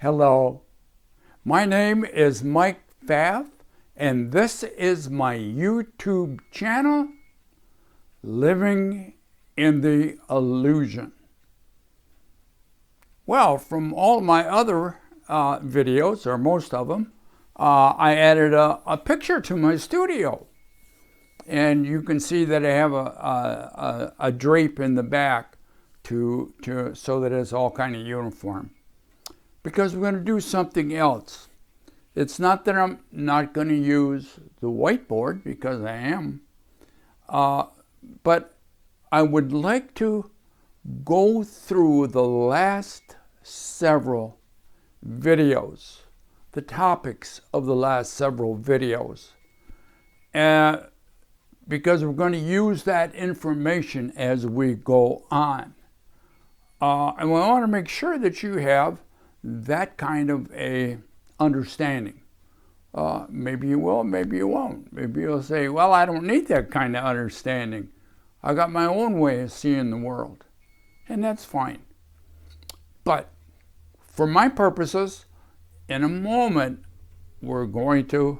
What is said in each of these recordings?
Hello, my name is Mike Faff, and this is my YouTube channel, Living in the Illusion. Well, from all my other videos, or most of them, I added a picture to my studio. And you can see that I have a drape in the back so that it's all kind of uniform. Because we're going to do something else. It's not that I'm not going to use the whiteboard, because I am, but I would like to go through the last several videos, the topics of the last several videos, because we're going to use that information as we go on. And we want to make sure that you have that kind of a understanding. Maybe you will, maybe you won't. Maybe you'll say, well, I don't need that kind of understanding. I got my own way of seeing the world. And that's fine. But for my purposes, in a moment, we're going to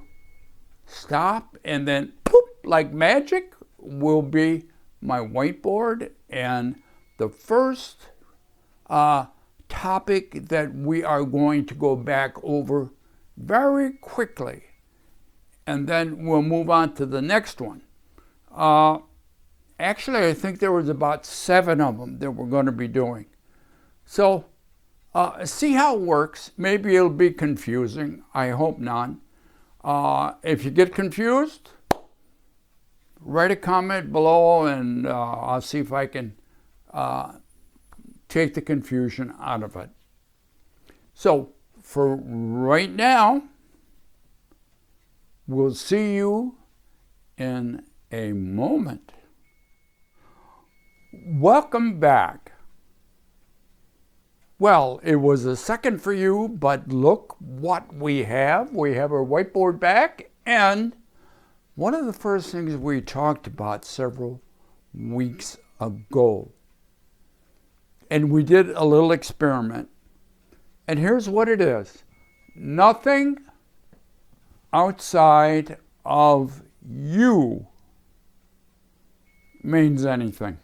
stop, and then poof, like magic, will be my whiteboard. And the first topic that we are going to go back over very quickly, and then we'll move on to the next one. Actually, I think there was about 7 of them that we're going to be doing. So see how it works. Maybe it'll be confusing. I hope not. If you get confused, write a comment below, and I'll see if I can take the confusion out of it. So for right now, we'll see you in a moment. Welcome back. Well, it was a second for you, but look what we have. We have our whiteboard back, and one of the first things we talked about several weeks ago, and we did a little experiment. And here's what it is. Nothing outside of you means anything.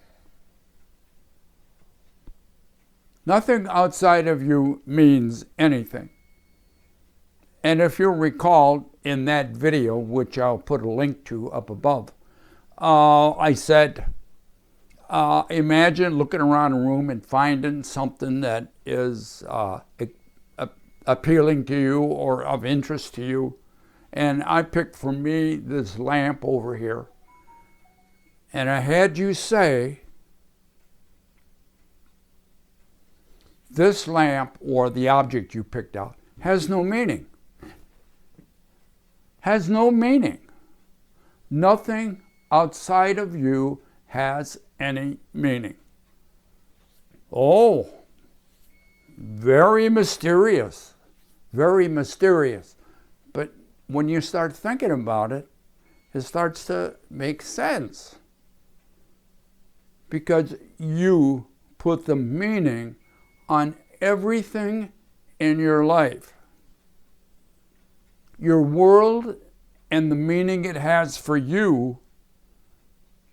Nothing outside of you means anything. And if you'll recall in that video, which I'll put a link to up above, I said, imagine looking around a room and finding something that is appealing to you or of interest to you. And I picked for me this lamp over here. And I had you say, this lamp, or the object you picked out, has no meaning. Has no meaning. Nothing outside of you has any meaning. Oh, very mysterious, very mysterious. But when you start thinking about it, it starts to make sense. Because you put the meaning on everything in your life. Your world and the meaning it has for you,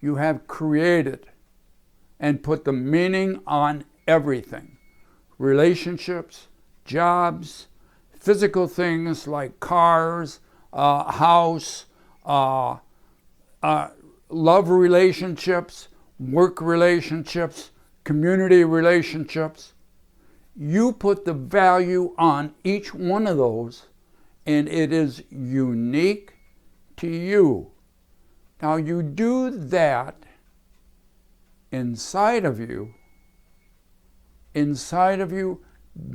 you have created and put the meaning on everything. Relationships, jobs, physical things like cars, house, love relationships, work relationships, community relationships. You put the value on each one of those, and it is unique to you. Now you do that inside of you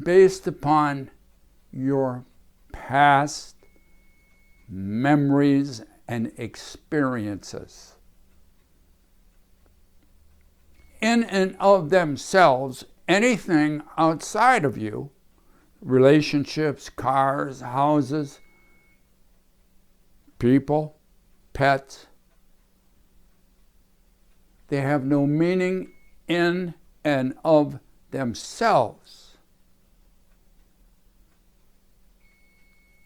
based upon your past memories and experiences. In and of themselves, anything outside of you, relationships, cars, houses, people, pets, they have no meaning in and of themselves.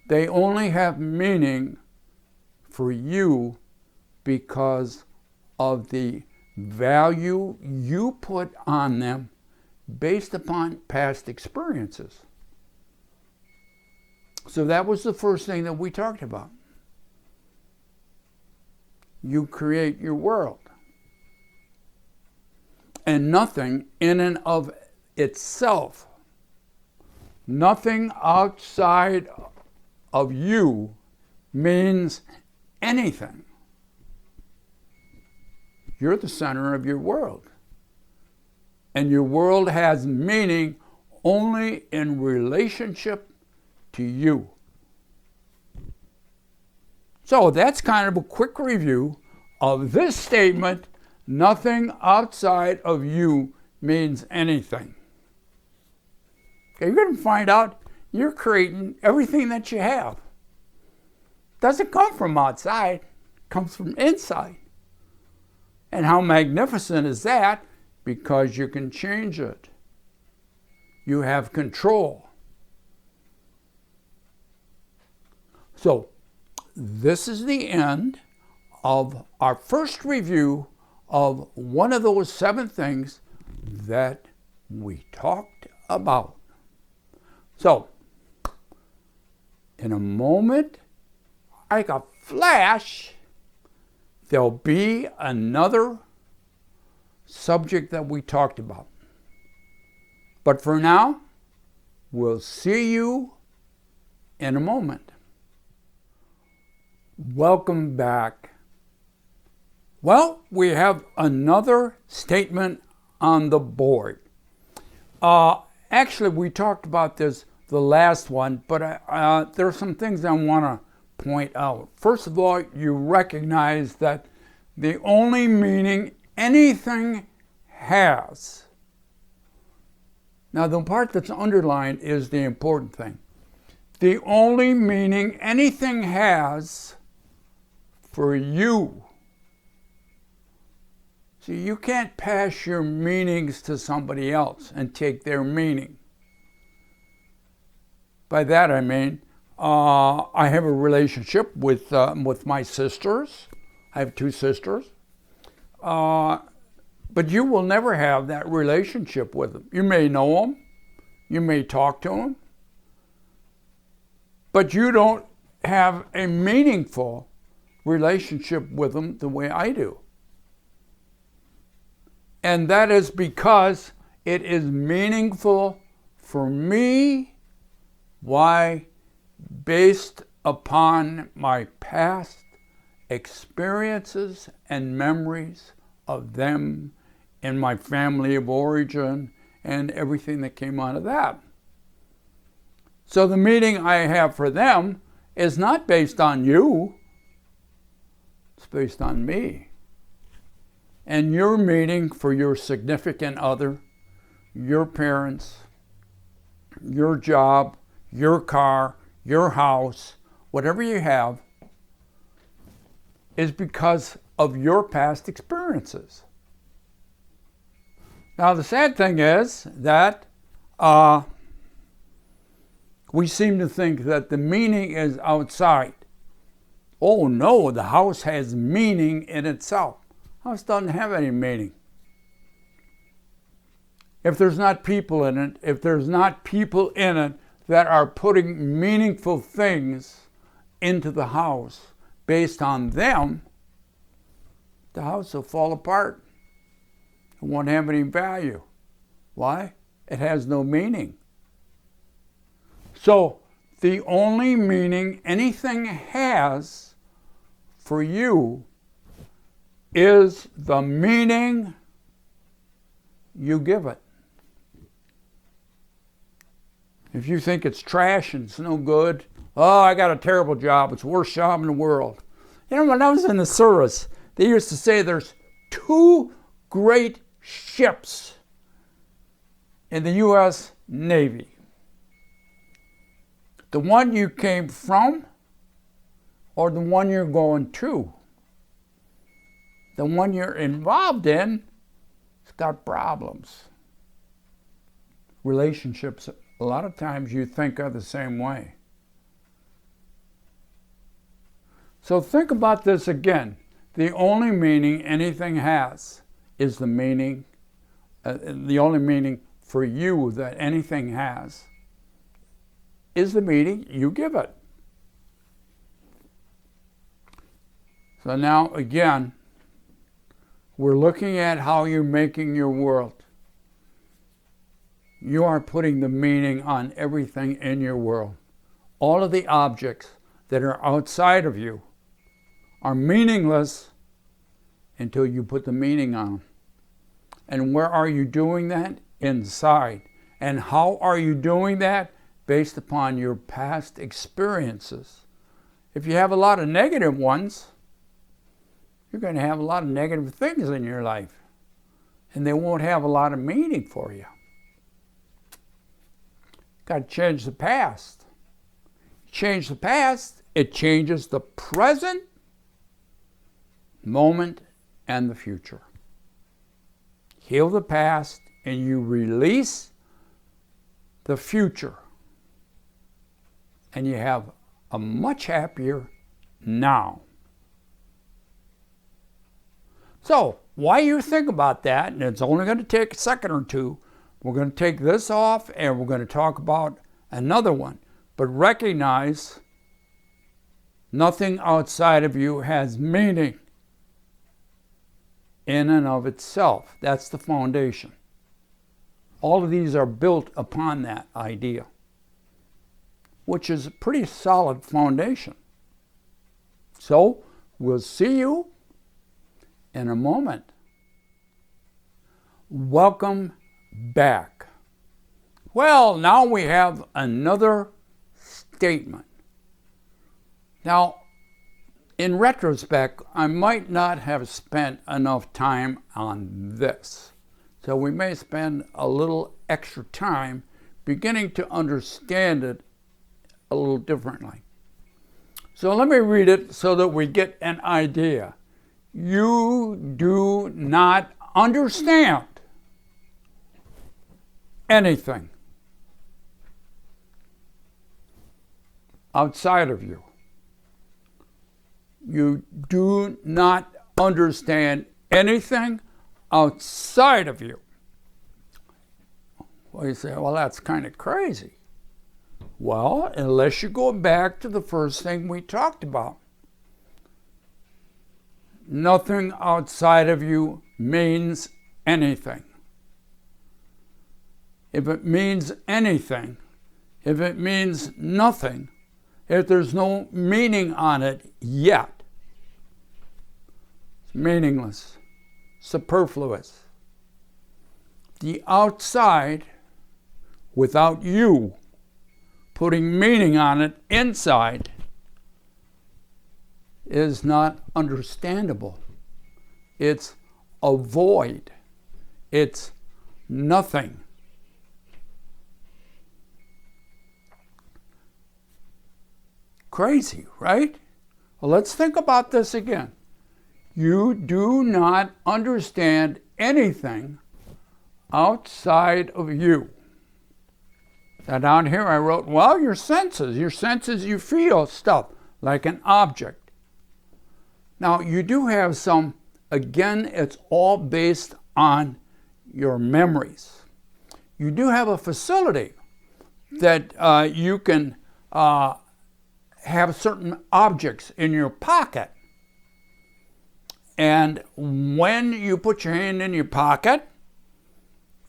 They only have meaning for you because of the value you put on them based upon past experiences. So that was the first thing that we talked about. You create your world. And nothing in and of itself, nothing outside of you means anything. You're the center of your world. And your world has meaning only in relationship to you. So that's kind of a quick review of this statement: nothing outside of you means anything. Okay, you're going to find out you're creating everything that you have. It doesn't come from outside, it comes from inside. And how magnificent is that? Because you can change it. You have control. So, this is the end of our first review of one of those 7 things that we talked about. So, in a moment, like a flash, there'll be another subject that we talked about. But for now, we'll see you in a moment. Welcome back. Well, we have another statement on the board. Actually, we talked about this the last one, but there are some things I want to point out. First of all, you recognize that the only meaning anything has. Now, the part that's underlined is the important thing. The only meaning anything has for you. See, you can't pass your meanings to somebody else and take their meaning. By that I mean, I have a relationship with my sisters. I have 2 sisters. But you will never have that relationship with them. You may know them. You may talk to them. But you don't have a meaningful relationship with them the way I do. And that is because it is meaningful for me. Why? Based upon my past experiences and memories of them in my family of origin and everything that came out of that. So the meaning I have for them is not based on you. It's based on me. And your meaning for your significant other, your parents, your job, your car, your house, whatever you have, is because of your past experiences. Now, the sad thing is that we seem to think that the meaning is outside. Oh no, the house has meaning in itself. The house doesn't have any meaning. If there's not people in it, if there's not people in it that are putting meaningful things into the house based on them, the house will fall apart. It won't have any value. Why? It has no meaning. So, the only meaning anything has for you is the meaning you give it. If you think it's trash and it's no good, oh, I got a terrible job, it's the worst job in the world. You know, when I was in the service, they used to say there's 2 great ships in the U.S. Navy. The one you came from or the one you're going to. The one you're involved in has got problems. Relationships, a lot of times you think are the same way. So think about this again. The only meaning anything has is the meaning, the only meaning for you that anything has is the meaning you give it. So now again, we're looking at how you're making your world. You are putting the meaning on everything in your world. All of the objects that are outside of you are meaningless until you put the meaning on them. And where are you doing that? Inside. And how are you doing that? Based upon your past experiences. If you have a lot of negative ones, you're going to have a lot of negative things in your life. And they won't have a lot of meaning for you. Got to change the past. Change the past, it changes the present moment and the future. Heal the past and you release the future. And you have a much happier now. So, while you think about that, and it's only going to take a second or two, we're going to take this off and we're going to talk about another one. But recognize nothing outside of you has meaning in and of itself. That's the foundation. All of these are built upon that idea, which is a pretty solid foundation. So, we'll see you in a moment. Welcome back. Well, now we have another statement. Now, in retrospect, I might not have spent enough time on this. So we may spend a little extra time beginning to understand it a little differently. So let me read it so that we get an idea. You do not understand anything outside of you. You do not understand anything outside of you. Well, you say, well, that's kind of crazy. Well, unless you go back to the first thing we talked about. Nothing outside of you means anything. If it means anything, if it means nothing, if there's no meaning on it yet, it's meaningless, superfluous. The outside, without you putting meaning on it inside, is not understandable. It's a void. It's nothing. Crazy, right? Well, let's think about this again. You do not understand anything outside of you. Now down here I wrote, well, your senses, you feel stuff like an object. Now you do have some, again, it's all based on your memories. You do have a facility that you can have certain objects in your pocket. And when you put your hand in your pocket,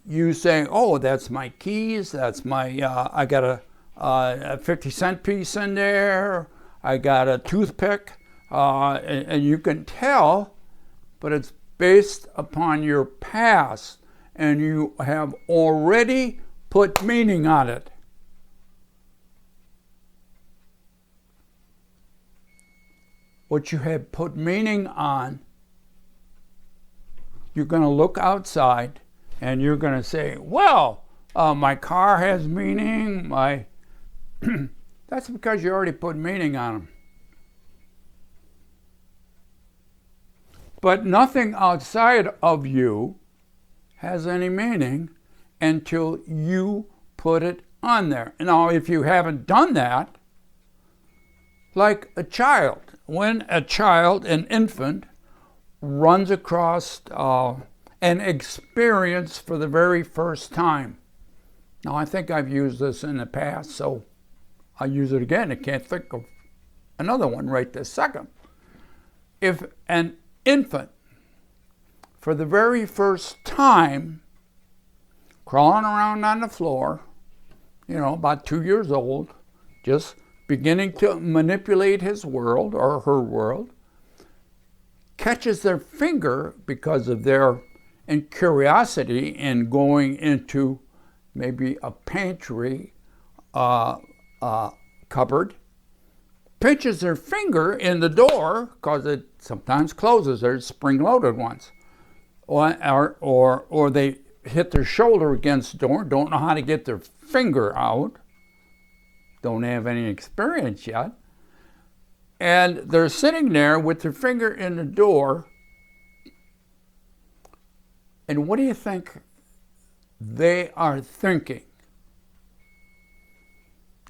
you say, oh, that's my keys, that's my, I got a 50-cent piece in there, I got a toothpick, and you can tell, but it's based upon your past, and you have already put meaning on it. What you have put meaning on, you're going to look outside and you're going to say, well, my car has meaning, that's because you already put meaning on them. But nothing outside of you has any meaning until you put it on there. Now, if you haven't done that, like a child, when a child, an infant, runs across an experience for the very first time. Now, I think I've used this in the past, so I'll use it again. I can't think of another one right this second. If an infant, for the very first time, crawling around on the floor, about 2 years old, just beginning to manipulate his world or her world, catches their finger because of their curiosity in going into maybe a pantry cupboard, pinches their finger in the door because it sometimes closes. There's spring-loaded ones, or they hit their shoulder against the door, don't know how to get their finger out, don't have any experience yet, and they're sitting there with their finger in the door, and what do you think they are thinking?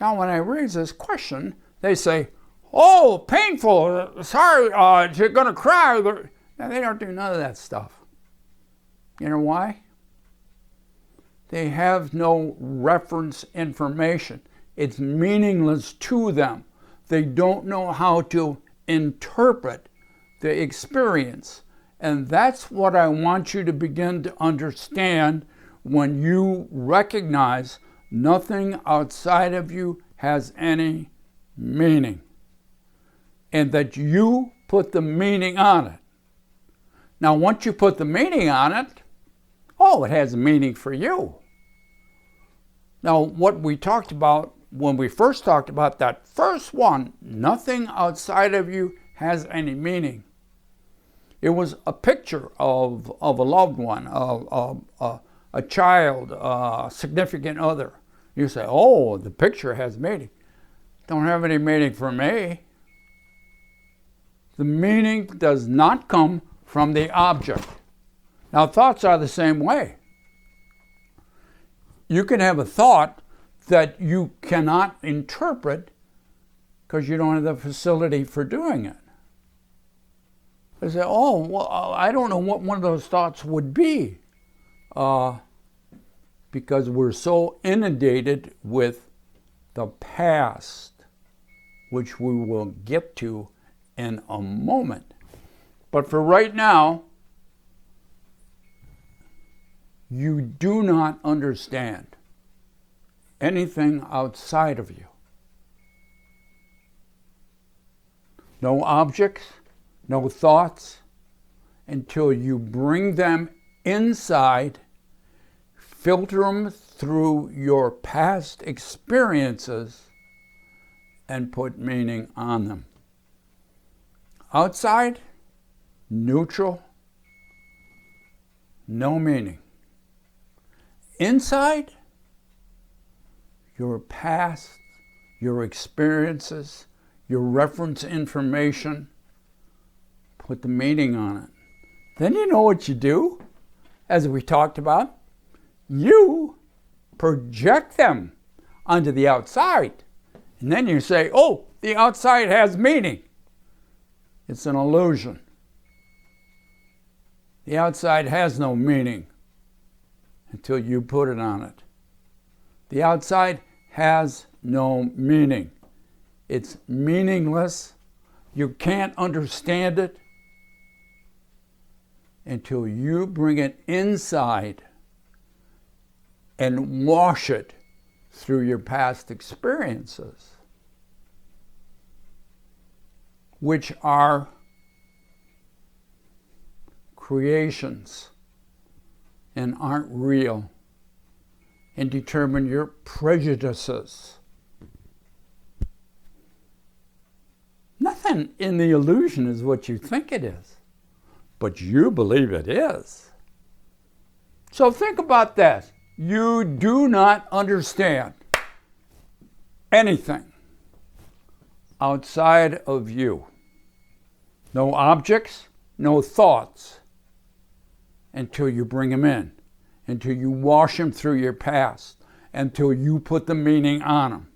Now, when I raise this question, they say, "Oh, painful, sorry, you're going to cry." Now, they don't do none of that stuff. You know why? They have no reference information. It's meaningless to them. They don't know how to interpret the experience. And that's what I want you to begin to understand when you recognize nothing outside of you has any meaning, and that you put the meaning on it. Now, once you put the meaning on it, it has meaning for you. Now, what we talked about when we first talked about that first one, nothing outside of you has any meaning. It was a picture of a loved one, a child, a significant other. You say, the picture has meaning. Don't have any meaning for me. The meaning does not come from the object. Now, thoughts are the same way. You can have a thought that you cannot interpret because you don't have the facility for doing it. They say, I don't know what one of those thoughts would be, because we're so inundated with the past, which we will get to in a moment. But for right now, you do not understand anything outside of you. No objects, no thoughts, until you bring them inside, filter them through your past experiences, and put meaning on them. Outside, neutral, no meaning. Inside, your past, your experiences, your reference information, put the meaning on it. Then you know what you do, as we talked about. You project them onto the outside. And then you say, the outside has meaning. It's an illusion. The outside has no meaning until you put it on it. The outside has no meaning. It's meaningless. You can't understand it until you bring it inside and wash it through your past experiences, which are creations and aren't real, and determine your prejudices. Nothing in the illusion is what you think it is, but you believe it is. So think about that. You do not understand anything outside of you. No objects, no thoughts, until you bring them in, until you wash them through your past, until you put the meaning on them.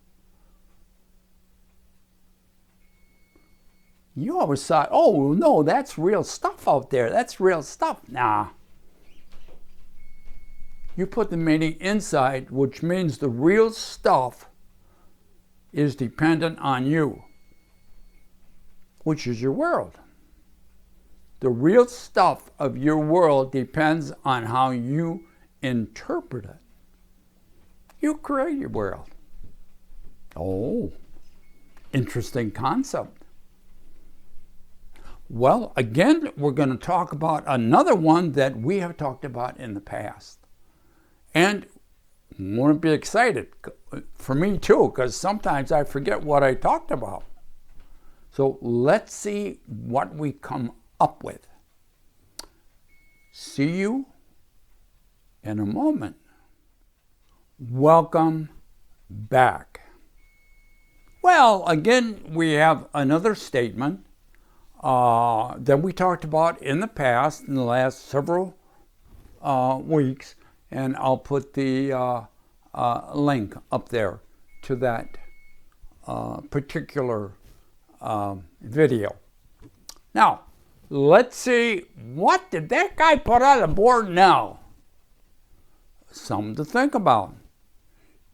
You always thought, oh, no, that's real stuff out there. That's real stuff. Nah. You put the meaning inside, which means the real stuff is dependent on you, which is your world. The real stuff of your world depends on how you interpret it. You create your world. Oh, interesting concept. Well, again, we're going to talk about another one that we have talked about in the past. And wouldn't be excited for me too, because sometimes I forget what I talked about. So let's see what we come up with. See you in a moment. Welcome back. Well, again, we have another statement that we talked about in the past, in the last several weeks, and I'll put the link up there to that particular video. Now, let's see, what did that guy put on the board now? Something to think about.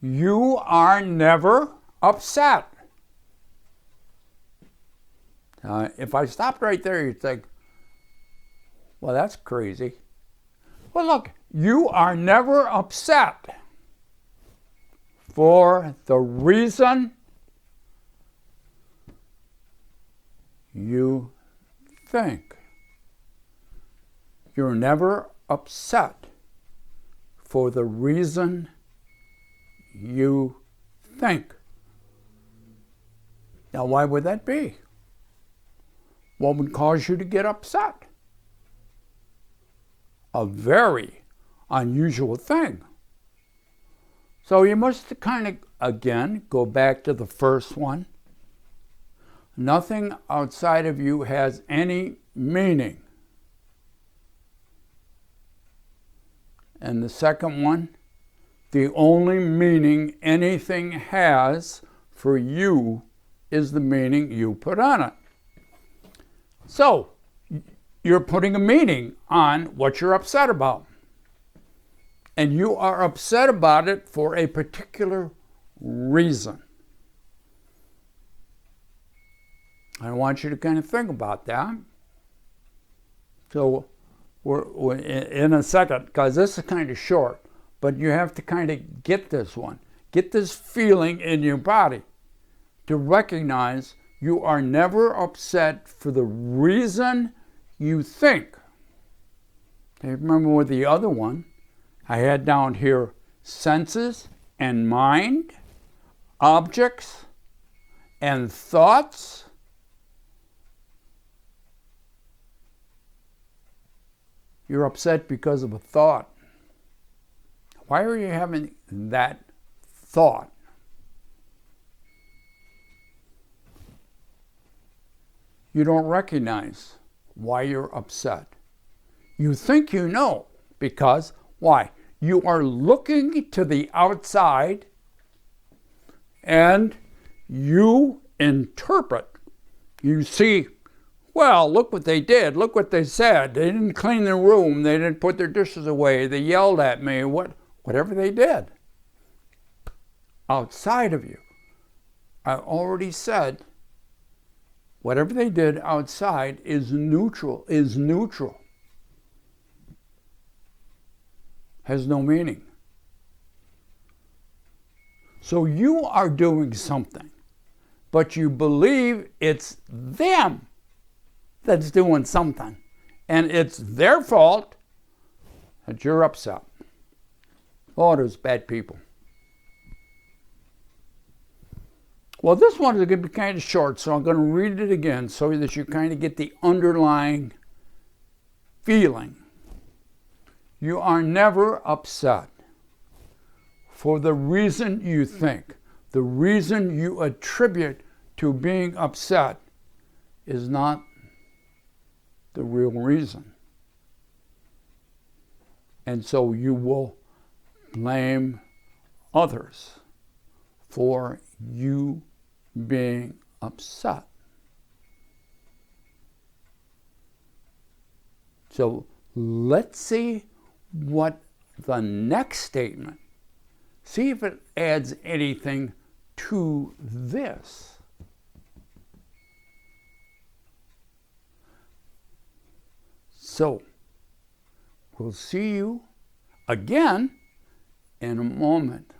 You are never upset. If I stopped right there, you'd think, well, that's crazy. Well, look, you are never upset for the reason you think. You're never upset for the reason you think. Now, why would that be? What would cause you to get upset? A very unusual thing. So you must kind of, again, go back to the first one. Nothing outside of you has any meaning. And the second one, the only meaning anything has for you is the meaning you put on it. So, you're putting a meaning on what you're upset about. And you are upset about it for a particular reason. I want you to kind of think about that. So, we're in a second, because this is kind of short, but you have to kind of get this one. Get this feeling in your body to recognize you are never upset for the reason you think. Okay, remember with the other one, I had down here senses and mind, objects and thoughts. You're upset because of a thought. Why are you having that thought? You don't recognize why you're upset. You think you know, because why? You are looking to the outside and you interpret. You see, well, look what they did. Look what they said. They didn't clean their room. They didn't put their dishes away. They yelled at me. Whatever they did. Outside of you. I already said, whatever they did outside is neutral. Has no meaning. So you are doing something, but you believe it's them that's doing something, and it's their fault that you're upset. Oh, those bad people. Well, this one is going to be kind of short, so I'm going to read it again so that you kind of get the underlying feeling. You are never upset for the reason you think. The reason you attribute to being upset is not the real reason. And so you will blame others for you being upset. So let's see what the next statement, see if it adds anything to this. So we'll see you again in a moment.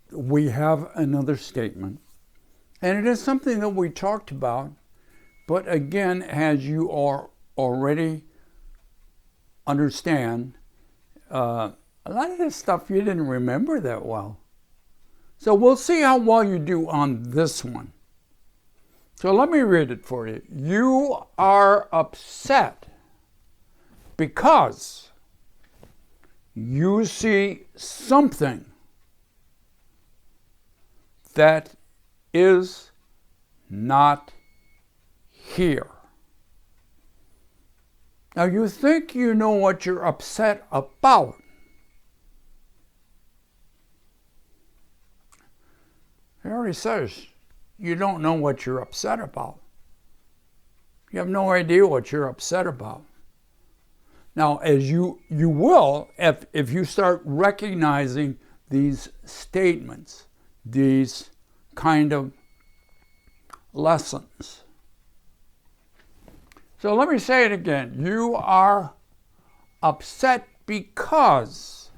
We have another statement, and it is something that we talked about, but again, as you are already understand, a lot of this stuff you didn't remember that well. So we'll see how well you do on this one. So let me read it for you. You are upset because you see something that is not here. Now you think you know what you're upset about. He already says you don't know what you're upset about. You have no idea what you're upset about. Now, as you will, if you start recognizing these statements, these kind of lessons. So let me say it again. You are upset because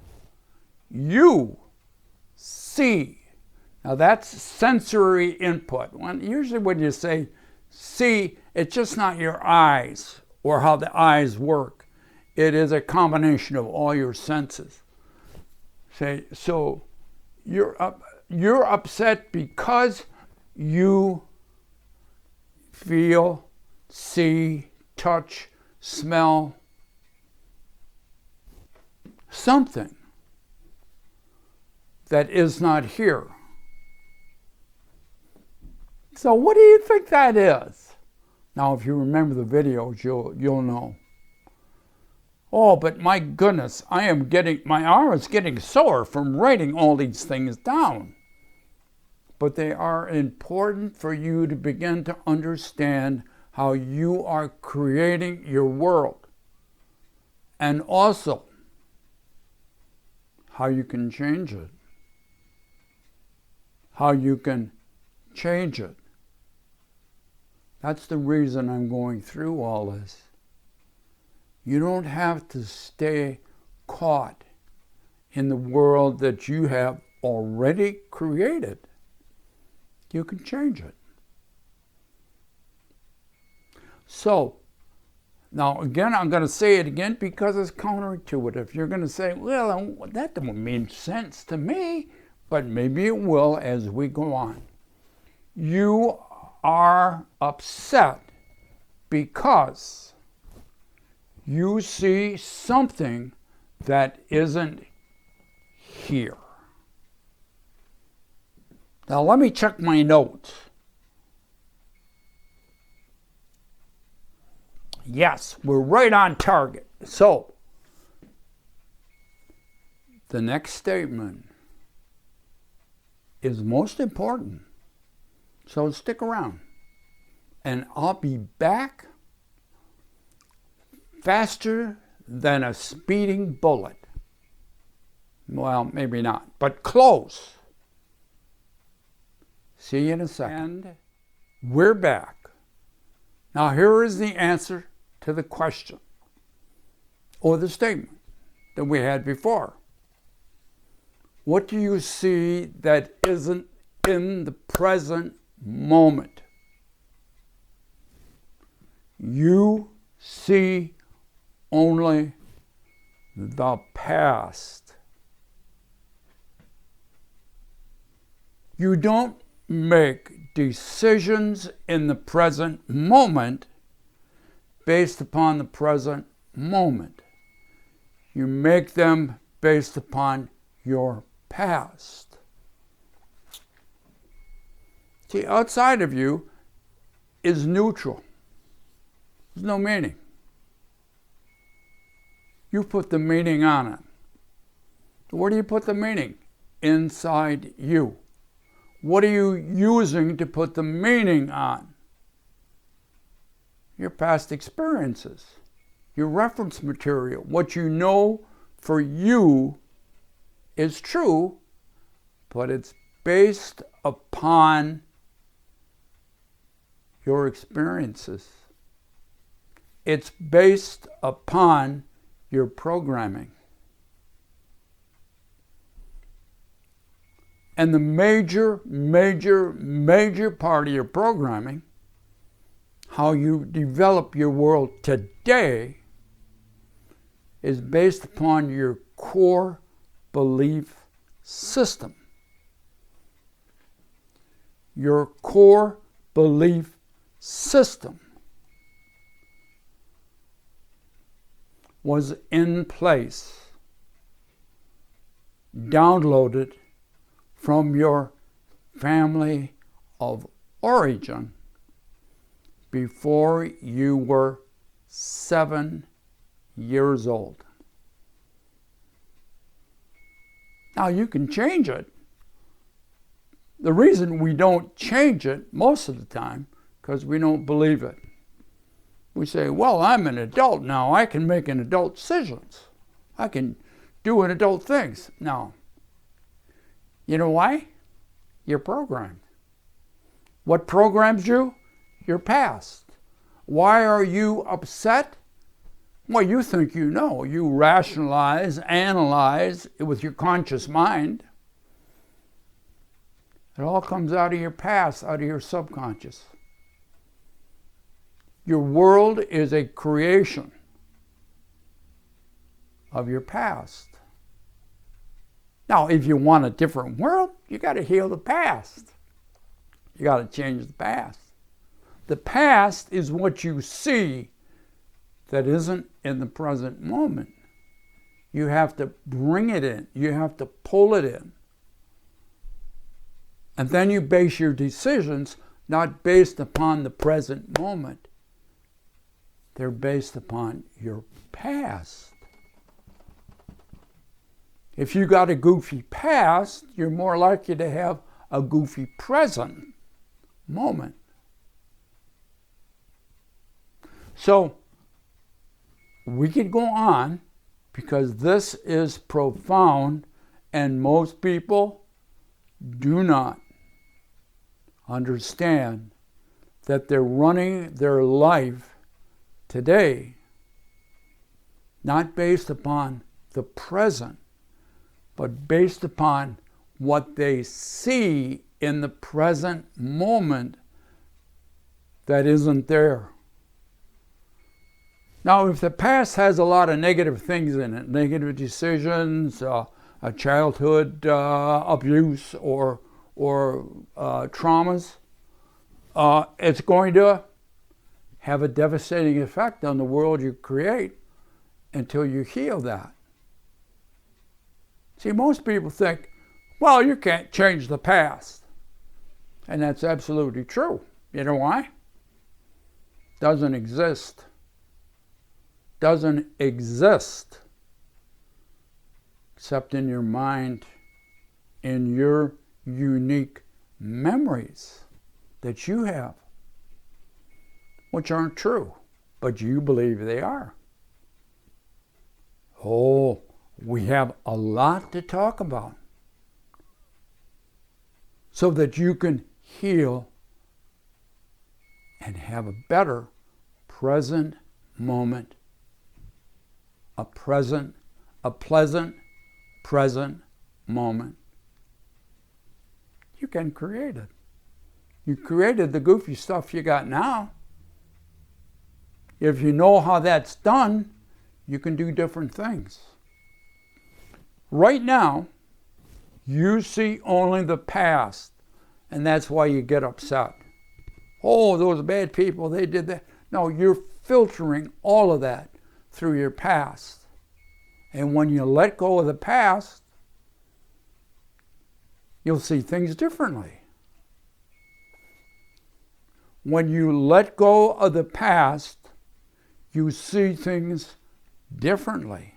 you see. Now that's sensory input. Usually when you say see, it's just not your eyes or how the eyes work. It is a combination of all your senses. So you're upset because you feel, see, touch, smell something that is not here. So what do you think that is? Now, if you remember the videos, you'll know. Oh, but my goodness, my arm is getting sore from writing all these things down. But they are important for you to begin to understand how you are creating your world. And also, how you can change it. How you can change it. That's the reason I'm going through all this. You don't have to stay caught in the world that you have already created. You can change it. So, now again, I'm going to say it again because it's counterintuitive. You're going to say, well, that doesn't mean sense to me, but maybe it will as we go on. You are upset because you see something that isn't here. Now let me check my notes. Yes, we're right on target. So, the next statement is most important. So stick around. And I'll be back faster than a speeding bullet. Well, maybe not, but close. See you in a second. And we're back. Now here is the answer to the question or the statement that we had before. What do you see that isn't in the present moment? You see only the past. You don't make decisions in the present moment based upon the present moment. You make them based upon your past. See, outside of you is neutral. There's no meaning. You put the meaning on it. Where do you put the meaning? Inside you. What are you using to put the meaning on? your past experiences, your reference material. What you know for you is true, but it's based upon your experiences. It's based upon your programming. And the major part of your programming, how you develop your world today, is based upon your core belief system. Your core belief system was in place, downloaded from your family of origin before you were 7 years old. Now you can change it. The reason we don't change it most of the time, because we don't believe it. We say, well, I'm an adult now. I can make an adult decisions. I can do an adult things. Now, you know why? You're programmed. What programs you? Your past. Why are you upset? Well, you think you know. You rationalize, analyze it with your conscious mind. It all comes out of your past, out of your subconscious. Your world is a creation of your past. Now, if you want a different world, you got to heal the past. You got to change the past. The past is what you see that isn't in the present moment. You have to bring it in. You have to pull it in. And then you base your decisions not based upon the present moment. They're based upon your past. If you got a goofy past, you're more likely to have a goofy present moment. So, we could go on because this is profound and most people do not understand that they're running their life today not based upon the present, but based upon what they see in the present moment that isn't there. Now, if the past has a lot of negative things in it, negative decisions, a childhood abuse or traumas, it's going to have a devastating effect on the world you create until you heal that. See, most people think, well, you can't change the past. And that's absolutely true. You know why? Doesn't exist. Doesn't exist except in your mind, in your unique memories that you have, which aren't true, but you believe they are. Oh, we have a lot to talk about so that you can heal and have a better present moment, a pleasant present moment. You can create it. You created the goofy stuff you got now. If you know how that's done, you can do different things. Right now, you see only the past, and that's why you get upset. Oh, those bad people, they did that. No, you're filtering all of that through your past. And when you let go of the past, you'll see things differently. When you let go of the past, you see things differently.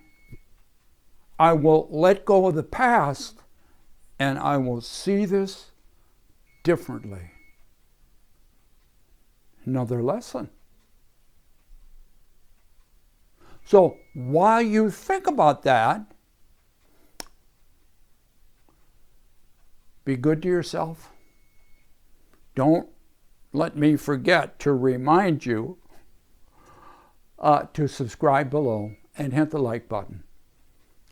I will let go of the past and I will see this differently. Another lesson. So while you think about that, be good to yourself. Don't let me forget to remind you to subscribe below and hit the like button.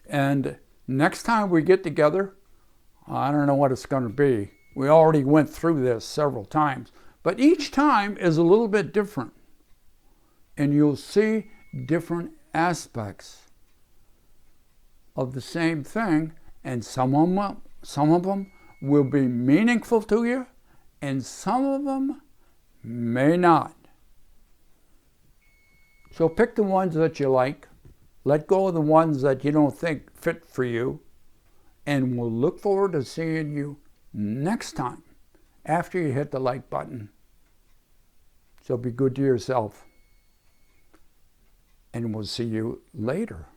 And next time we get together, I don't know what it's going to be. We already went through this several times, but each time is a little bit different. And you'll see different aspects of the same thing, and some of them will be meaningful to you, and some of them may not. So pick the ones that you like, let go of the ones that you don't think fit for you, and we'll look forward to seeing you next time after you hit the like button. So be good to yourself, and we'll see you later.